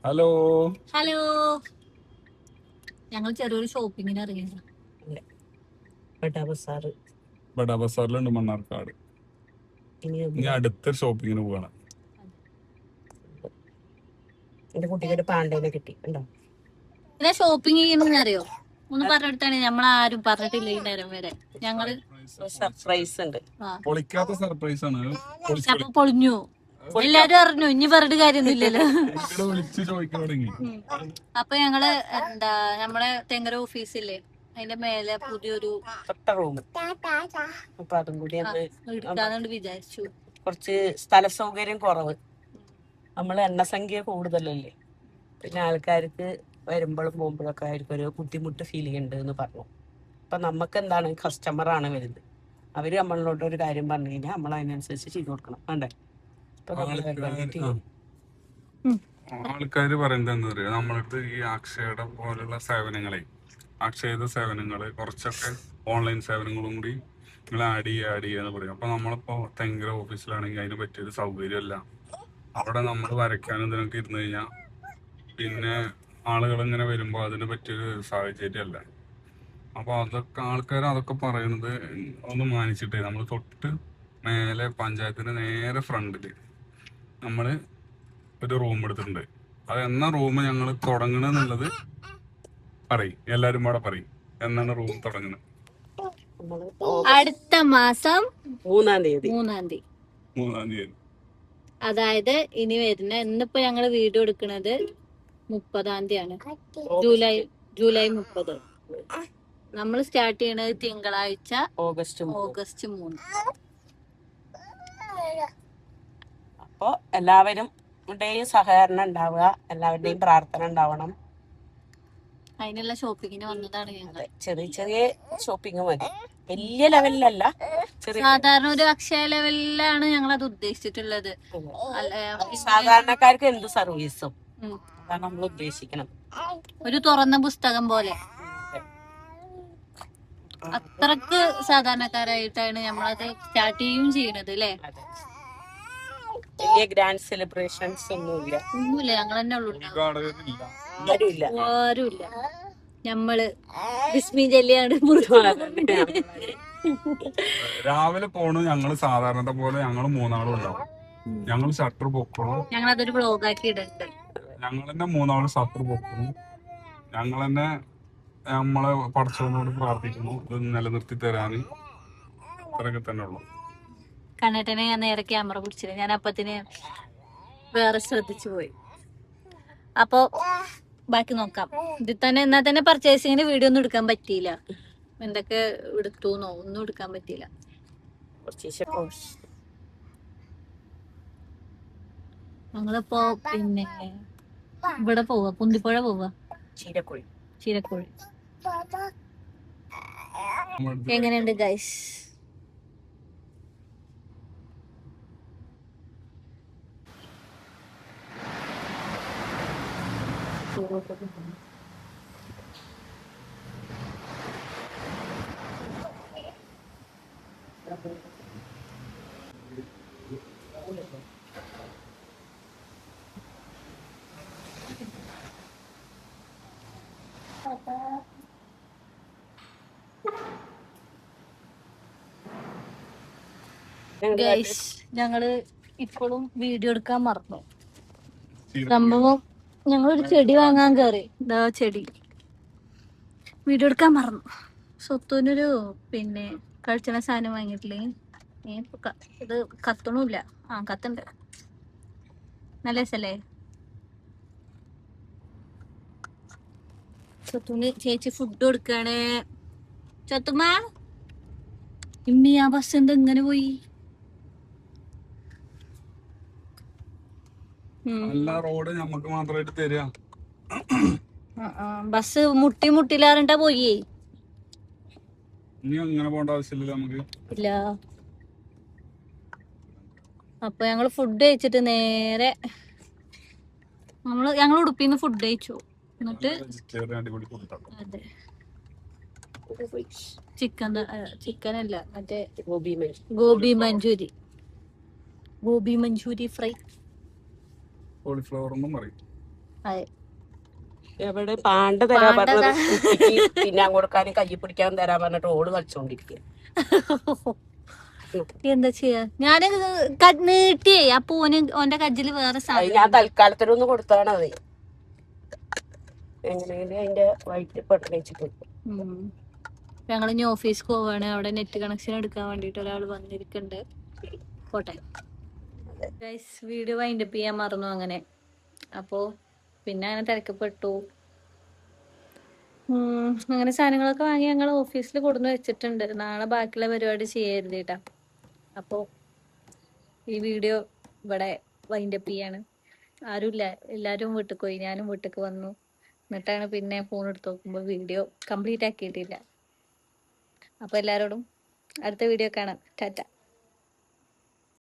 Hello hello, ഞങ്ങൾ ചെറിയൊരു ഷോപ്പിങ്ങിന് ഇറങ്ങിയത്. ബഡാ ബസാറിലുണ്ട് മണ്ണാർക്കാട്. ഇനി അടുത്ത ഷോപ്പിങ്ങിന് പോവാണ്. എന്റെ കുട്ടിക്ക് പാണ്ടേനെ കിട്ടി ഉണ്ടോ? പിന്നെ ഷോപ്പിംഗ് ചെയ്യുന്ന അറിയോ? ഒന്ന് പറഞ്ഞെടുത്താണ്. നമ്മളാരും പറഞ്ഞിട്ടില്ല ഈ നേരം വരെ. ഞങ്ങള് സർപ്രൈസ് ഉണ്ട്. പൊളിക്കാത്ത സർപ്രൈസ് ആണ്. അപ്പൊ പൊളിഞ്ഞു. എല്ലാരും അറിഞ്ഞു. ഇനി പറഞ്ഞിട്ട് കാര്യമൊന്നുമില്ലല്ലോ. വിളിച്ച് ചോദിക്കാൻ തുടങ്ങി. അപ്പൊ ഞങ്ങള് നമ്മളെ തെങ്ങര ഓഫീസില്ലേ, അതിന്റെ മേലെ പുതിയൊരു റൂം, അപ്പൊ അതും കൂടി എടുക്കാന്നുണ്ട് വിചാരിച്ചു. കുറച്ച് സ്ഥല സൗകര്യം കുറവ്, നമ്മള് എണ്ണസംഖ്യ കൂടുതലല്ലേ, പിന്നെ ആൾക്കാർക്ക് വരുമ്പോഴും പോകുമ്പോഴൊക്കെ ആയിരിക്കും ഒരു ബുദ്ധിമുട്ട് ഫീലിംഗ് ഉണ്ട് എന്ന് പറഞ്ഞു. അപ്പൊ നമുക്ക് എന്താണ്, കസ്റ്റമർ ആണ് വരുന്നത്, അവര് നമ്മളോട് ഒരു കാര്യം പറഞ്ഞു കഴിഞ്ഞാൽ നമ്മൾ അതിനനുസരിച്ച് ചെയ്തു കൊടുക്കണം വേണ്ടേ. ആൾക്കാര് പറയുന്നത് എന്താ പറയാ, നമ്മളടുത്ത് ഈ അക്ഷയുടെ പോലുള്ള സേവനങ്ങളെ, അക്ഷയയുടെ സേവനങ്ങള് കുറച്ചൊക്കെ ഓൺലൈൻ സേവനങ്ങളും കൂടി നിങ്ങൾ ആഡ് ചെയ്യാന്ന് പറയും. അപ്പൊ നമ്മളിപ്പോ തെങ്കര ഓഫീസിലാണെങ്കിൽ അതിന് പറ്റിയൊരു സൗകര്യമല്ല. അവിടെ നമ്മൾ വരയ്ക്കാനും ഇതിനൊക്കെ ഇരുന്ന് കഴിഞ്ഞാൽ പിന്നെ ആളുകൾ ഇങ്ങനെ വരുമ്പോൾ അതിന് പറ്റിയൊരു സാഹചര്യമല്ല. അപ്പൊ അതൊക്കെ ആൾക്കാർ അതൊക്കെ പറയുന്നത് ഒന്ന് മാനിച്ചിട്ടേ, നമ്മൾ തൊട്ട് മേലെ പഞ്ചായത്തിന്റെ നേരെ ഫ്രണ്ടില് നമ്മള് ഒരു റൂം എടുത്തിട്ടുണ്ട്. അത് എന്നാ റൂം ഞങ്ങൾ തുടങ്ങണെന്നുള്ളത് പറയും, എല്ലാരും കൂടെ പറയും എന്നാണ് റൂം തുടങ്ങുന്നത്. അടുത്ത മാസം 3-ാം തീയതി. അതായത് ഇനി വരുന്ന, ഇന്നിപ്പോ ഞങ്ങള് വീഡിയോ എടുക്കുന്നത് 30-ാം തീയതിയാണ്. ജൂലൈ 30. നമ്മൾ സ്റ്റാർട്ട് ചെയ്യണത് തിങ്കളാഴ്ച ഓഗസ്റ്റ് 3. അപ്പൊ എല്ലാവരുടെയും സഹകരണം ഉണ്ടാവുക, എല്ലാവരുടെയും പ്രാർത്ഥന ഉണ്ടാവണം. അതിനുള്ള ഷോപ്പിങ്ങിന് വന്നതാണ് ഞങ്ങൾ. ചെറിയ ചെറിയ ഷോപ്പിംഗ് മതി, വലിയ ലെവലിലല്ല. സാധാരണ ഒരു അക്ഷയ ലെവലിലാണ് ഞങ്ങൾ അത് ഉദ്ദേശിച്ചിട്ടുള്ളത്. സാധാരണക്കാർക്ക് എന്ത് സർവീസും അതാണ് നമ്മൾ ഉദ്ദേശിക്കണം. ഒരു തുറന്ന പുസ്തകം പോലെ, അത്രക്ക് സാധാരണക്കാരായിട്ടാണ് നമ്മളത് സ്റ്റാർട്ട് ചെയ്യുന്നത് അല്ലേ. വലിയ ഗ്രാൻഡ് സെലിബ്രേഷൻസ് ഒന്നുമില്ല. ഞങ്ങൾ തന്നെ ഉള്ളൂ, ആരുമില്ല. നമ്മള് ബിസ്മി ചൊല്ലിയാണ് രാവിലെ പോണു. ഞങ്ങള് സാധാരണ പോലെ ഞങ്ങള് 3 ഉണ്ടാവും. ഞങ്ങൾ ഷട്ടർ പൊക്കണം. ഞങ്ങളതൊരു വ്ലോഗാക്കി ഇടുന്നുണ്ട്. ഞങ്ങൾ തന്നെ 3 ഷട്ടർ പൊക്കണം. ഞങ്ങൾ തന്നെ നമ്മളെ പടച്ചവനോട് പ്രാർത്ഥിക്കുന്നു ഇത് നിലനിർത്തി തരാന്. അത്രയൊക്കെ തന്നെ ഉള്ളു. കണ്ണേട്ടനെ ഞാൻ നേരെ ക്യാമറ പിടിച്ചില്ല, ഞാൻ അപ്പത്തിന് വേറെ ശ്രദ്ധിച്ചു പോയി. അപ്പൊ ബാക്കി നോക്കാം. ഇതിൽ തന്നെ എന്നാ തന്നെ പർച്ചേസിങ്ങിന്റെ വീഡിയോ ഒന്നും എടുക്കാൻ പറ്റിയില്ല. എന്തൊക്കെ എടുത്തുന്നോ ഒന്നും എടുക്കാൻ പറ്റിയില്ല. ഞങ്ങളിപ്പോ പിന്നെ ഇവിടെ പോവാ, കുന്തിപ്പുഴ പോവാ, ചീരക്കുഴി. എങ്ങനെയുണ്ട് ഗൈസ്? ഗൈസ്, ഞങ്ങള് ഇപ്പോഴും വീഡിയോ എടുക്കാൻ മറന്നു. സംഭവം ഞങ്ങളൊരു ചെടി വാങ്ങാൻ കയറി, ഇതാ ചെടി വീഡിയോ എടുക്കാൻ മറന്നു. സ്വത്തുവിനൊരു പിന്നെ കഴിച്ചണ സാധനം വാങ്ങിയിട്ടില്ലേ, ഇത് കത്തണമില്ല. കത്തുണ്ട്, നല്ല രസല്ലേ. സ്വത്തുന് ചേച്ചി ഫുഡ് കൊടുക്കാണ്. സ്വത്തുമ്മ, ഇമ്മി ആ ബസ് എന്താ ഇങ്ങനെ പോയി? റോഡ് നമുക്ക് മാത്രമായിട്ട് തരിക. ബസ് മുട്ടിലാറിട്ടാ പോയി. ഇനി അങ്ങനെ പോകേണ്ട ആവശ്യമില്ല നമുക്ക്. ഇല്ല. അപ്പൊ ഞങ്ങള് ഫുഡ് കഴിച്ചിട്ട് നേരെ ഞങ്ങൾ ഉടുപ്പിന്ന് ഫുഡ് കഴിച്ചു. എന്നിട്ട് അതെ, ചിക്കൻ അല്ല, മറ്റേ ഗോബി മഞ്ചൂരി ഫ്രൈ, കോളിഫ്ലവർ ഒന്നും പറയും. അതെ. എവിടെ പാണ്ട തരാൻ പാണ്ട പറഞ്ഞത് കുട്ടിക്ക് തിന്നാൻ കൊടുക്കാനും കയ്യിൽ പിടിക്കാൻ തരാൻ പറഞ്ഞിട്ട് ഓള് കളിച്ചോണ്ടിരിക്കുക. എന്താ ചെയ്യാ, ഞാന് നീട്ടിയേ അപ്പൊ ഓന്റെ കജ്ജില് വേറെ അത് സാധനം. ഞാൻ തൽക്കാലത്തിനൊന്ന് കൊടുത്താണ്. അത് എങ്ങനെയെങ്കിലും അതിന്റെ വയറ്റിൽ പെട്ടു. ഞങ്ങൾ ഇനി ഓഫീസിൽ പോവാണ്. അവിടെ നെറ്റ് കണക്ഷൻ എടുക്കാൻ വേണ്ടിട്ട് ഒരാൾ വന്നിരിക്കുന്നുണ്ട്. പോട്ടെ ഗൈസ്, വീഡിയോ വൈൻഡപ്പ് ചെയ്യാൻ മറന്നു അങ്ങനെ. അപ്പോ പിന്നെ അങ്ങനെ തിരക്കപ്പെട്ടു. അങ്ങനെ സാധനങ്ങളൊക്കെ വാങ്ങി ഞങ്ങൾ ഓഫീസിൽ കൊടുന്ന് വെച്ചിട്ടുണ്ട്. നാളെ ബാക്കിയുള്ള പരിപാടി ചെയ്യരുതേട്ടാ. അപ്പോൾ ഈ വീഡിയോ ഇവിടെ വൈൻഡപ്പ് ചെയ്യാണ്. ആരുമില്ല, എല്ലാവരും വീട്ടിൽ പോയി, ഞാനും വീട്ടിലേക്ക് വന്നു. എന്നിട്ടാണ് പിന്നെ ഫോൺ എടുത്ത് നോക്കുമ്പോൾ വീഡിയോ കംപ്ലീറ്റ് ആക്കിയിട്ടില്ല. അപ്പോൾ എല്ലാവരോടും അടുത്ത വീഡിയോ കാണാം. ടാറ്റ.